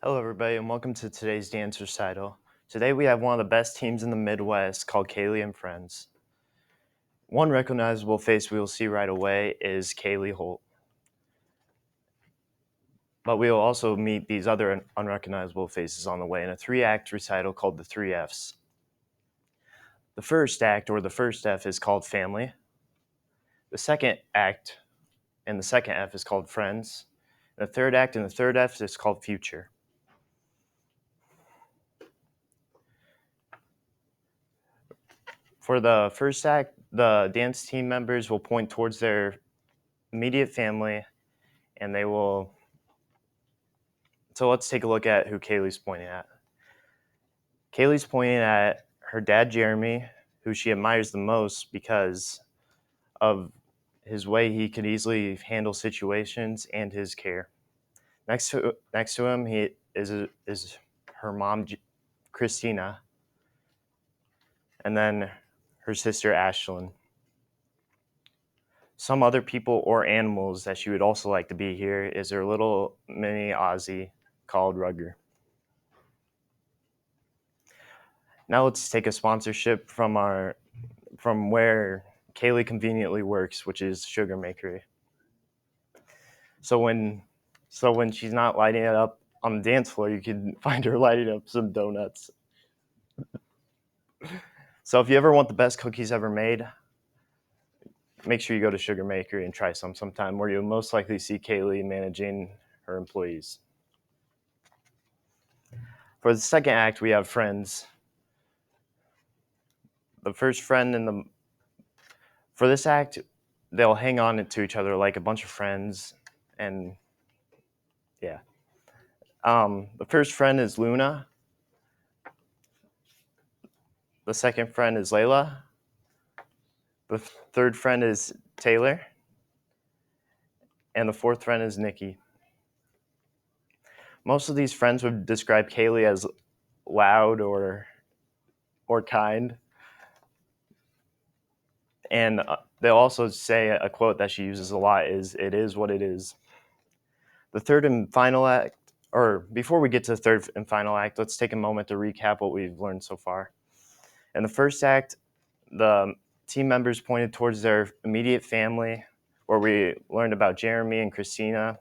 Hello, everybody, and welcome to today's dance recital. Today we have one of the best teams in the Midwest called Kaylee and Friends. One recognizable face we will see right away is Kaylee Holt. But we will also meet these other unrecognizable faces on the way in a three-act recital called the 3Fs. The first act, or the first F, is called Family. The second act and the second F is called Friends. The third act and the third F is called Future. For the first act, the dance team members will point towards their immediate family, and they will. So let's take a look at who Kaylee's pointing at. Kaylee's pointing at her dad, Jeremy, who she admires the most because of his way he could easily handle situations and his care. Next to him, he is her mom, Christina, and then her sister, Ashlyn. Some other people or animals that she would also like to be here is her little mini Aussie called Rugger. Now let's take a sponsorship from where Kaylee conveniently works, which is Sugar Makery. So when she's not lighting it up on the dance floor, you can find her lighting up some donuts. So if you ever want the best cookies ever made, make sure you go to Sugar Makery and try some sometime, where you'll most likely see Kaylee managing her employees. For the second act, we have Friends. The first friend for this act, they'll hang on to each other like a bunch of friends, and yeah. The first friend is Luna. The second friend is Layla. The third friend is Taylor. And the fourth friend is Nikki. Most of these friends would describe Kaylee as loud or kind. And they'll also say a quote that she uses a lot is, "It is what it is." The third and final act, or before we get to the third and final act, let's take a moment to recap what we've learned so far. In the first act, the team members pointed towards their immediate family, where we learned about Jeremy and Christina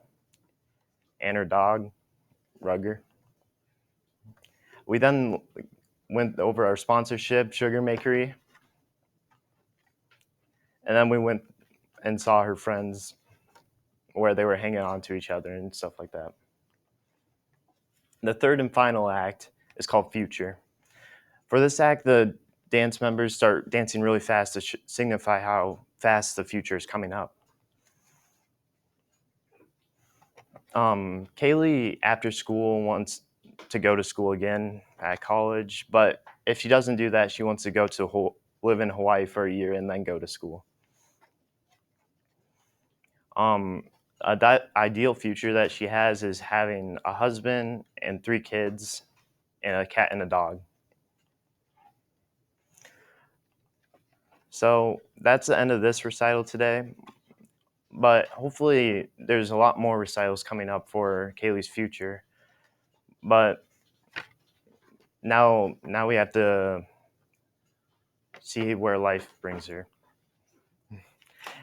and her dog, Rugger. We then went over our sponsorship, Sugar Makery, and then we went and saw her friends, where they were hanging on to each other and stuff like that. The third and final act is called Future. For this act, the dance members start dancing really fast to signify how fast the future is coming up. Kaylee, after school, wants to go to school again at college, but if she doesn't do that, she wants to go to live in Hawaii for a year and then go to school. That ideal future that she has is having a husband and 3 kids and a cat and a dog. So that's the end of this recital today. But hopefully there's a lot more recitals coming up for Kaylee's future. But now we have to see where life brings her.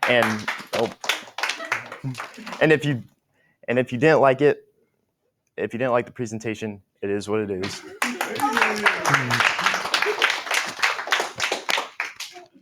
And if you didn't like it, if you didn't like the presentation, it is what it is.